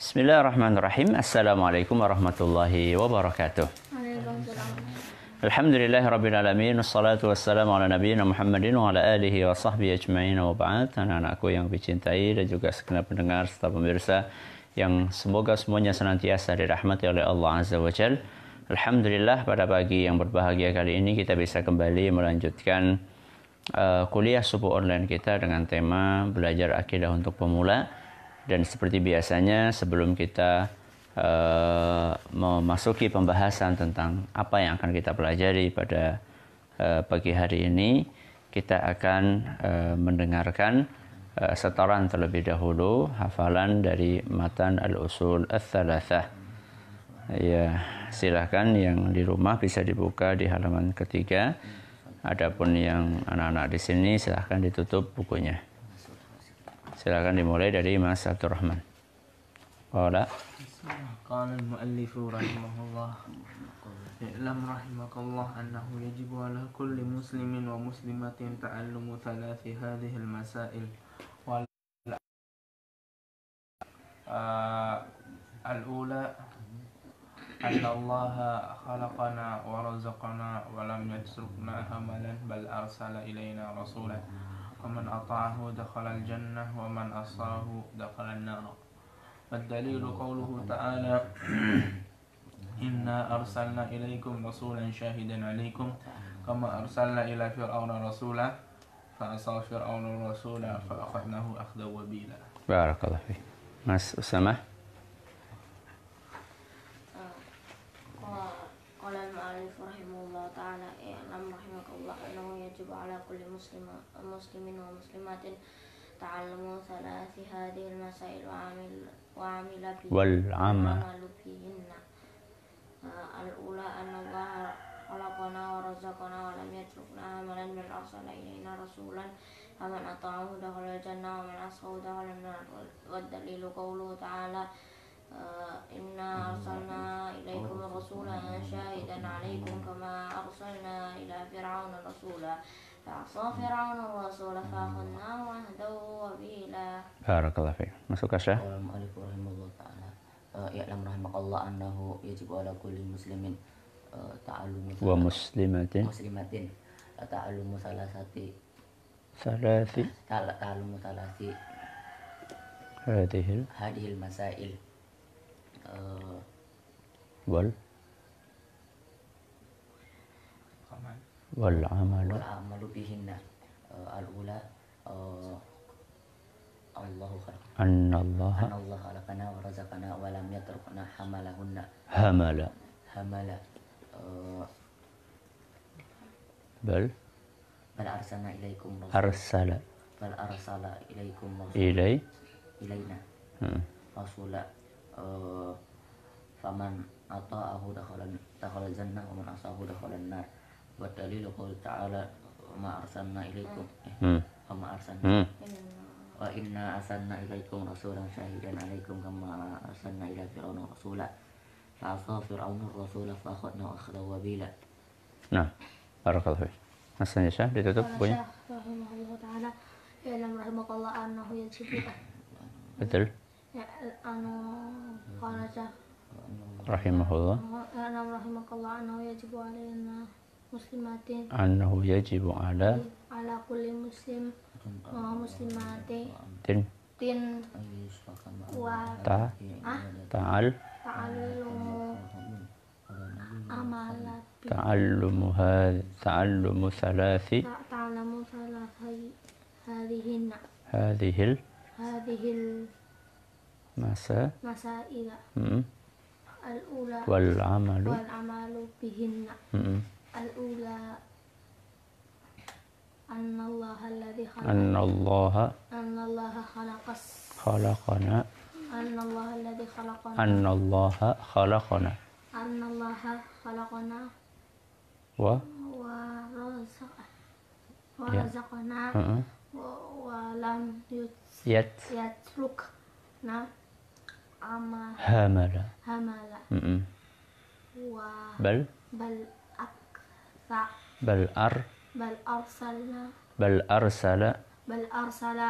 Bismillahirrahmanirrahim. Assalamualaikum warahmatullahi wabarakatuh. Alhamdulillahirabbil alamin. Wassalatu wassalamu ala nabiyyina Muhammadin wa ala alihi wa sahbihi ajma'in wa ba'd. Anak-anakku yang dicintai dan juga segenap pendengar serta pemirsa yang semoga semuanya senantiasa dirahmati oleh Allah Azza wa Jalla. Alhamdulillah, pada pagi yang berbahagia kali ini kita bisa kembali melanjutkan kuliah subuh online kita dengan tema belajar akidah untuk pemula. Dan seperti biasanya sebelum kita memasuki pembahasan tentang apa yang akan kita pelajari pada pagi hari ini, kita akan mendengarkan setoran terlebih dahulu hafalan dari matan al-usul ats-tsalatsah. Ya, silahkan yang di rumah bisa dibuka di halaman ketiga. Adapun yang anak-anak di sini silahkan ditutup bukunya. Silakan dimulai dari Mas Abdurrahman. Qala al-muallifu rahimahullah, i'lam rahimakallah annahu yajibu ala kulli muslimin wa muslimatin ta'allumu thalathi hadhihi al-masail. Al-ula anna Allah khalaqana wa razaqana wa lam yatrukna hamalan bal arsala ilayna rasulan. ومن أطاعه دخل الجنة ومن عصاه دخل النار. والدليل قوله تعالى إنا أرسلنا إليكم رسولا شاهدا عليكم كما أرسلنا إلى فرعون رسولا فعصى فرعون الرسول فأخذناه أخذا وبيلا. بارك الله فيك. Mas Usamah. قال المؤلف رحمه الله تعالى اعلم رحمك الله أنه يجب على كل مسلم ومسلمات تعلم ثلاث هذه المسائل والعمل بهن. الأولى أن الله خلقنا ورزقنا ولم يتركنا عملا بل أرسل إلينا رسولا فمن أطاعه دخل الجنة ومن عصاه دخل النار. والدليل قوله تعالى إنا أرسلنا إليكم رسولا شاهدا عليكم كما أرسلنا إلى فرعون رسولا فعصى فرعون الرسول فأخذناه أخذا وبيلا. بارك الله فيك. Masuk Asya. Qala al-mu'allif rahimahullah ta'ala i'lam rahimakallah annahu yajibu ala kulli muslimin ta'allumu wa muslimatin ta'allumu thalathati hadhil masail wal amalu bihinna. Al-ula Allahu khalaqana wa razaqana wa lam yatrukna hamala bal arsala ilaikum ilayna rasula faman ata'ahu dakhala jannah wa man asahu dakhala an-nar. Wa dalilu qouli ta'ala ma arsalna ilaikum wa inna arsalna ilaikum rasulan syahidan alaikum kama arsalna ila fir'auna rasula fa asa fir'aunu rasula fa akhadna akhdan wabila. Nah, barakallahu fiik. Mas Syah ditutup bukunya. Rahimahullah taala i'lam rahimakallah annahu yajibu. Betul. Ya qala Rahimahullah. I'lam rahimakallah annahu yajibu alaina muslimatin Annahu yajibu ala kulli muslim wa muslimatin wa ta'allumu thalathi hadhil masaila al-ula wal amalu bihinna. Al-ula anna Allah khalaqana wa razaqana wa lam yatrukna hamala bal arsala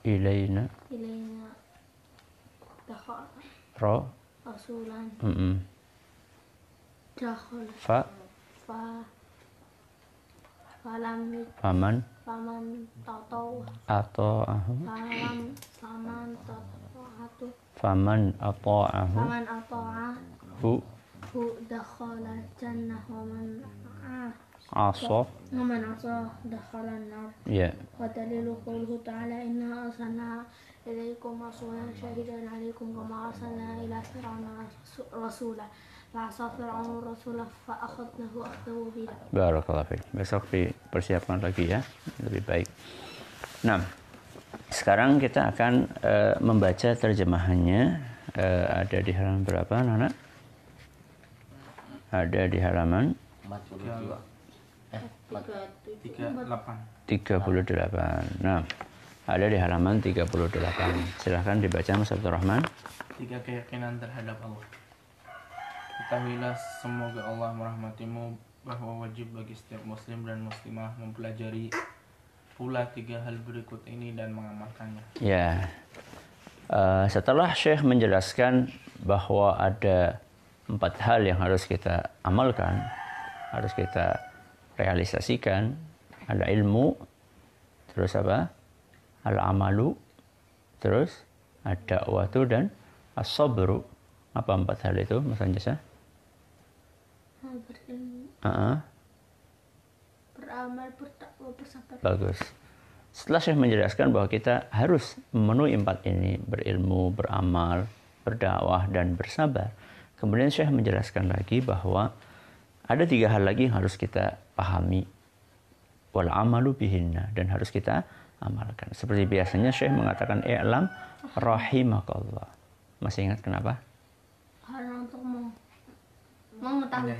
ilayna rasulan dakhal fa faman tatau faman ata'ahu hu dakhala jannah wa man asa dakhala nar. Ya. Wa dalilu qawluhu ta'ala inna arsalna ilaikum rasulan syahidan 'alaikum kama arsalna ila fir'auna rasula fa'asa fir'aunu rasula fa'akhadnahu akhdahu bila. Barakallahu fiik. Besok dipersiapkan lagi ya, lebih baik. Nah, sekarang kita akan membaca terjemahannya. Ada di halaman berapa, Nana? Ada di halaman 38. Nah, ada di halaman 38. Silahkan dibaca, Mas Abdul Rahman. 3 keyakinan terhadap Allah. Ketahuilah semoga Allah merahmatimu bahwa wajib bagi setiap muslim dan muslimah mempelajari pula 3 hal berikut ini dan mengamalkannya. Ya, setelah Syekh menjelaskan bahwa ada 4 hal yang harus kita amalkan, harus kita realisasikan. Ada ilmu, terus apa? Al-amalu, terus ada da'watu dan as-sabru. Apa 4 hal itu, Mas Anjasa? Berilmu, beramal, bertakwa, bersabar. Bagus. Setelah Syekh menjelaskan bahwa kita harus memenuhi 4 ini, berilmu, beramal, berdakwah, dan bersabar. Kemudian Syekh menjelaskan lagi bahwa ada 3 hal lagi yang harus kita pahami. Wal amalu bihinna, dan harus kita amalkan. Seperti biasanya Syekh mengatakan i'lam rahimakallah. Masih ingat kenapa? Karena untuk mengetahui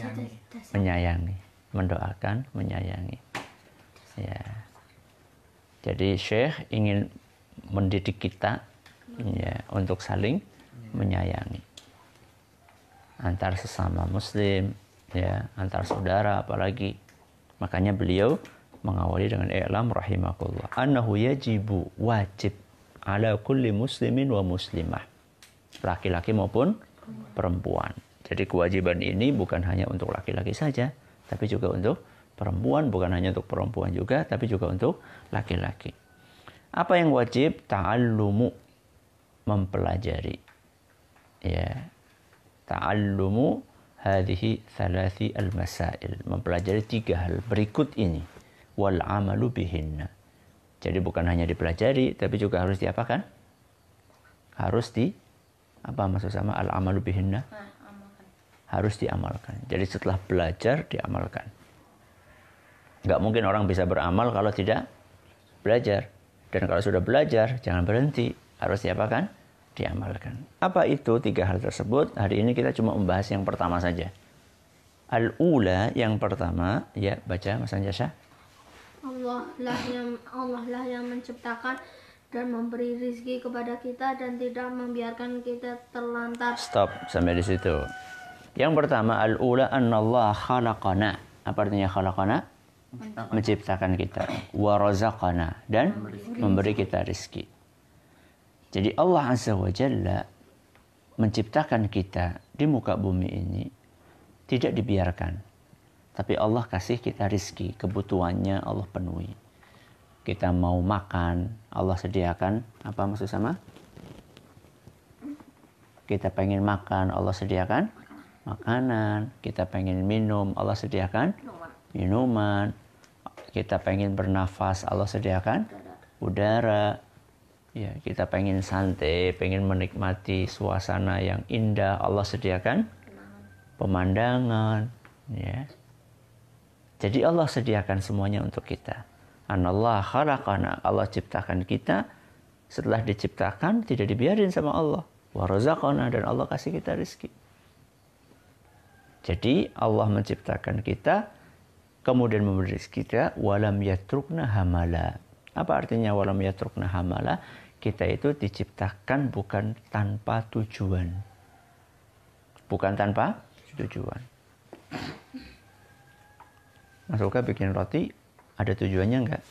dasar. Menyayangi, mendoakan, menyayangi. Ya. Jadi Syekh ingin mendidik kita ya, untuk saling menyayangi antar sesama muslim, ya, antar saudara apalagi. Makanya beliau mengawali dengan i'lam rahimakumullah annahu yajibu, wajib ala kulli muslimin wa muslimah, laki-laki maupun perempuan. Jadi kewajiban ini bukan hanya untuk laki-laki saja, tapi juga untuk perempuan, bukan hanya untuk perempuan juga, tapi juga untuk laki-laki. Apa yang wajib? Ta'allumu, mempelajari. Ya. Ta'allumu hadhihi thalathi al-masail, mempelajari 3 hal berikut ini. Wal amalu bihinna. Jadi bukan hanya dipelajari, tapi juga harus diapakan? Harus apa maksud sama al-amalu bihinna? Harus diamalkan. Jadi setelah belajar, diamalkan. Nggak mungkin orang bisa beramal kalau tidak belajar. Dan kalau sudah belajar, jangan berhenti. Harus diapakan? Diamalkan. Apa itu 3 hal tersebut? Hari ini kita cuma membahas yang pertama saja. Al-ula, yang pertama, ya baca Mas Anjasa. Allah lah yang menciptakan dan memberi rizki kepada kita dan tidak membiarkan kita terlantar. Stop sampai di situ. Yang pertama, al-ula annallaha khalaqana. Apa artinya khalaqana? Menciptakan kita. Wa razaqana, dan memberi kita rizki. Jadi Allah Azza wa Jalla menciptakan kita di muka bumi ini tidak dibiarkan. Tapi Allah kasih kita rizki, kebutuhannya Allah penuhi. Kita mau makan, Allah sediakan. Apa maksud sama? Kita pengen makan, Allah sediakan makanan. Kita pengen minum, Allah sediakan minuman. Kita pengen bernafas, Allah sediakan udara. Ya, kita pengen santai, pengen menikmati suasana yang indah, Allah sediakan pemandangan. Ya. Jadi Allah sediakan semuanya untuk kita. Anallah khalaqana, Allah ciptakan kita. Setelah diciptakan, tidak dibiarin sama Allah. Wa razaqana, dan Allah kasih kita rezeki. Jadi Allah menciptakan kita, kemudian memberi rezeki kita, walam yatrukna hamala. Apa artinya walam yatrukna hamala? Kita itu diciptakan bukan tanpa tujuan. Bukan tanpa tujuan. Mas Uka bikin roti, ada tujuannya enggak?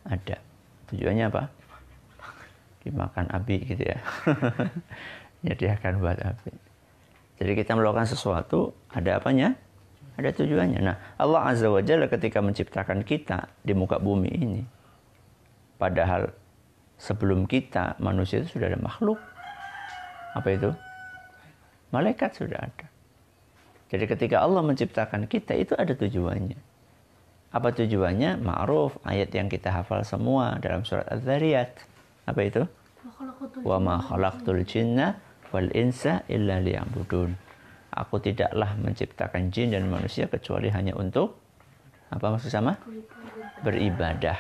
Ada. Tujuannya apa? dimakan api gitu ya. Menyediakan buat api. Jadi kita melakukan sesuatu ada apanya? Ada tujuannya. Nah, Allah Azza wa Jalla ketika menciptakan kita di muka bumi ini, padahal sebelum kita manusia itu sudah ada makhluk. Apa itu? Malaikat sudah ada. Jadi ketika Allah menciptakan kita itu ada tujuannya. Apa tujuannya? Ma'ruf, ayat yang kita hafal semua dalam surat Az-Zariyat. Apa itu? Wa ma khalaqtul jinna wal insa illa liya'budun. Aku tidaklah menciptakan jin dan manusia kecuali hanya untuk apa maksud sama? Beribadah.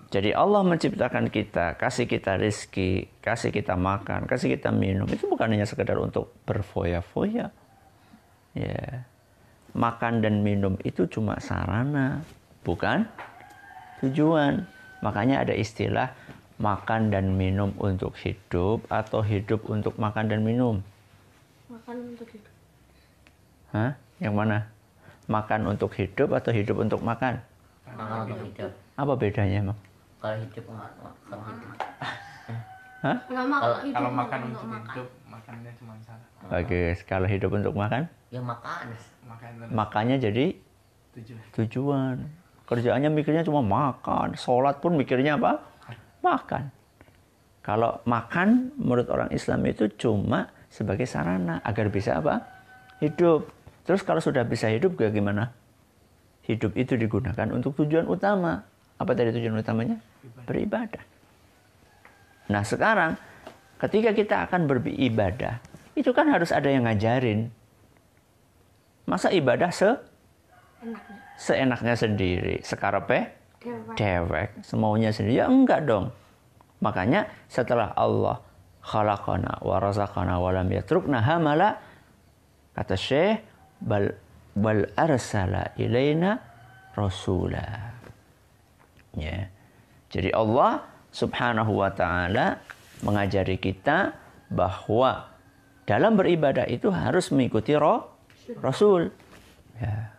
Jadi Allah menciptakan kita, kasih kita rezeki, kasih kita makan, kasih kita minum. Itu bukan hanya sekedar untuk berfoya-foya. Ya. Makan dan minum itu cuma sarana, bukan tujuan. Makanya ada istilah makan dan minum untuk hidup atau hidup untuk makan dan minum. Makan untuk hidup. Hah? Yang mana? Makan untuk hidup atau hidup untuk makan? Makan untuk hidup. Apa bedanya emang? Kalau hidup makan hidup. Hah? Kalau makan untuk hidup, makannya cuma salah. Bagus. Kalau hidup untuk makan? Ya makan. Makannya jadi tujuan. Kerjaannya mikirnya cuma makan. Sholat pun mikirnya apa? Makan. Kalau makan menurut orang Islam itu cuma sebagai sarana agar bisa apa? Hidup. Terus kalau sudah bisa hidup bagaimana? Hidup itu digunakan untuk tujuan utama. Apa tadi tujuan utamanya? Beribadah. Nah sekarang ketika kita akan beribadah, itu kan harus ada yang ngajarin. Masa ibadah seenaknya sendiri, sekarepe dewek, semaunya sendiri? Ya enggak dong. Makanya setelah Allah khalaqana wa razaqana wa lam yatrukna hamala, kata Syekh, bal arsala ilaina rasula. Ya. Jadi Allah Subhanahu wa ta'ala mengajari kita bahwa dalam beribadah itu harus mengikuti Rasul. Ya.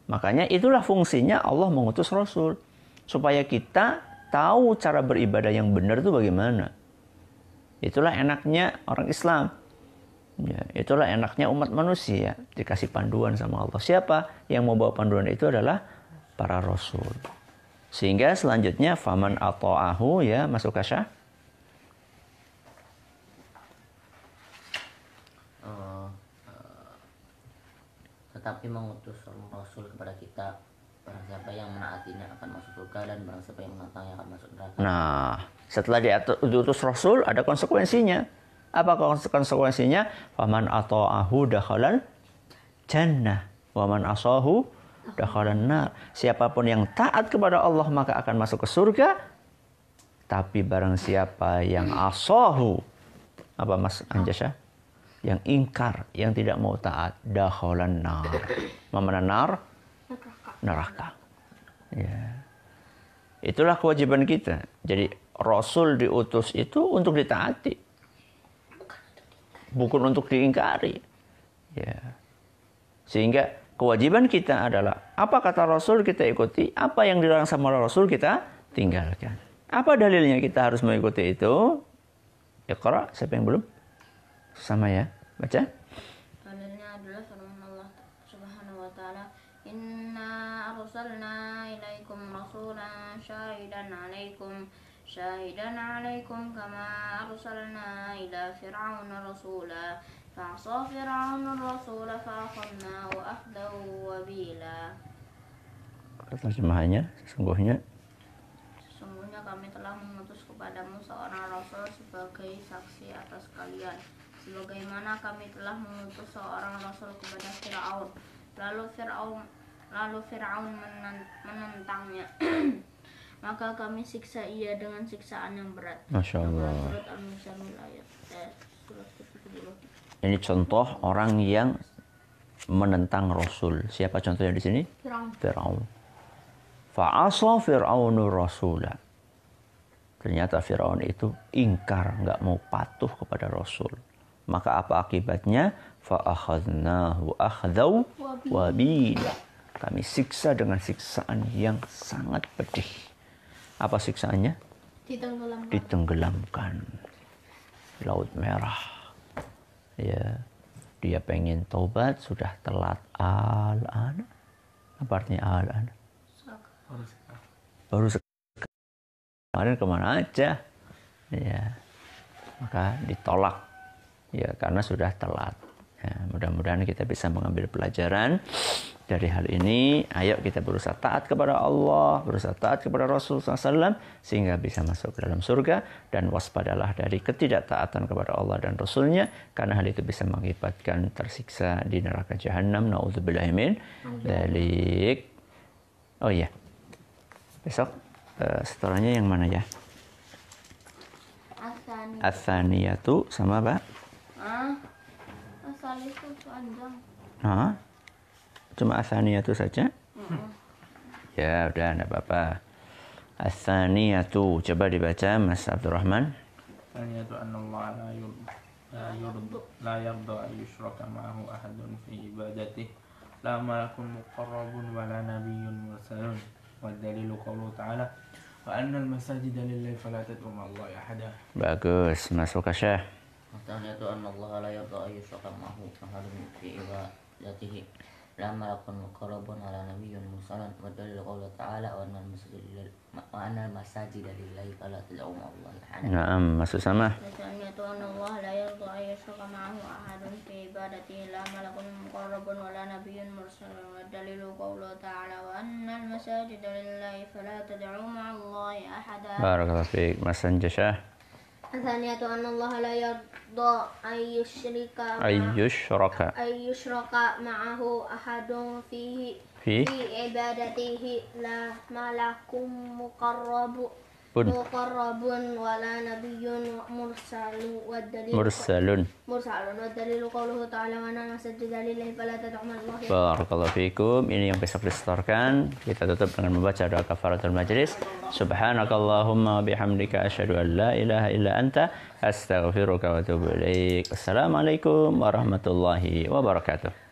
Makanya itulah fungsinya Allah mengutus Rasul. Supaya kita tahu cara beribadah yang benar itu bagaimana. Itulah enaknya orang Islam. Ya, itulah enaknya umat manusia. Dikasih panduan sama Allah. Siapa yang mau bawa panduan itu adalah para Rasul. Sehingga selanjutnya faman ata'ahu, ya, masuk kasya. Tetapi mengutus Rasul kepada kita, barang siapa yang menaatinya akan masuk surga dan barang siapa yang menentangnya akan masuk neraka. Nah, setelah diutus Rasul ada konsekuensinya. Apa konsekuensinya? Faman ata'ahu dakhalal jannah wa man asahu dakhalan nar. Siapapun yang taat kepada Allah maka akan masuk ke surga. Tapi barang siapa yang asahu, apa Mas Anjasya? Yang ingkar, yang tidak mau taat, dakhalan nar. Mana nar? Neraka. Ya. Itulah kewajiban kita. Jadi Rasul diutus itu untuk ditaati. Bukan untuk diingkari. Ya. Sehingga kewajiban kita adalah apa kata Rasul kita ikuti, apa yang dilarang sama Rasul kita tinggalkan. Apa dalilnya kita harus mengikuti itu? Iqra, siapa yang belum? Sama ya, baca. Dalilnya adalah firman Allah Subhanahu wa taala, "Inna arsalna ilaikum rasulan syahidan 'alaikum kama arsalna ila fir'auna rasula fa'asa fir'auna rasula fa'akhadnahu akhdan wabila." Terjemahannya sesungguhnya kami telah mengutus kepadamu seorang rasul sebagai saksi atas kalian, sebagaimana kami telah mengutus seorang rasul kepada Fir'aun. Lalu Fir'aun menentangnya. Maka kami siksa ia dengan siksaan yang berat. Masya Allah. Surat Al-Muzzammil ayat surat ke-72. Ini contoh orang yang menentang Rasul. Siapa contohnya di sini? Fir'aun. Fa'asa Fir'aunu rasulah. Ternyata Fir'aun itu ingkar, nggak mau patuh kepada Rasul. Maka apa akibatnya? Fa'akhadnahu akhdaw wabila. Kami siksa dengan siksaan yang sangat pedih. Apa siksaannya? ditenggelamkan di Laut Merah. Ya, dia pengen taubat sudah telat al-an. Apa artinya al-an? Baru kemarin kemana aja? Ya, maka ditolak. Ya, karena sudah telat. Ya, mudah-mudahan kita bisa mengambil pelajaran dari hal ini. Ayo kita berusaha taat kepada Allah, berusaha taat kepada Rasulullah SAW sehingga bisa masuk ke dalam surga, dan waspadalah dari ketidaktaatan kepada Allah dan Rasulnya, karena hal itu bisa mengakibatkan tersiksa di neraka jahanam. Nauzubillahi min dzalik. Oh iya, besok setorannya yang mana ya? Atsaniyatu sama apa? Asalisu panjang. Cuma atsaniyatu saja? Ya udah, enggak apa-apa. Atsaniyatu, coba dibaca Mas Abdurrahman. Atsaniyatu annallaha la yarda an yushraka ma'ahu ahadun fi ibadatihi la malakun muqarrabun wa la nabiyyun mursalun. Wa dalilu qawluhu ta'ala wa annal masajida lillahi fala tad'u ma'allahi ahada. Bagus, masuk ke Syekh. Atsaniyatu annallaha la yarda an yushraka ma'ahu ahadun fi ibadatihi la malakun muqarrabun wa la nabiyyun mursalun. Wa dalilu qawluhu ta'ala wa annal masajida lillahi fala tad'u ma'allahi ahada. Naam, masuk sama. Atsaniyatu annallaha la yarda an yushraka ma'ahu ahadun fi ibadatihi la malakun muqarrabun wa la nabiyyun mursalun. Wa dalilu qawluhu ta'ala wa annal masajida lillahi fala tad'u ma'allahi ahada. Barakallahu fiik. Mas Anjasah. Atsaniyatu annallaha la yarda an yushraka ma'ahu ahadun fi ibadatihi la malakum muqarrabun wa la nabiyyun mursalun. Wa dalilu qawluhu ta'ala wa annal masajida lillahi fala tad'u ma'allahi. Barakallahu fiikum. Ini yang besok disetorkan. Kita tutup dengan membaca doa kafaratul majlis. Subhanakallahumma wa bihamdika asyhadu an la ilaha illa anta astaghfiruka wa atubu ilaik. Assalamualaikum warahmatullahi wabarakatuh.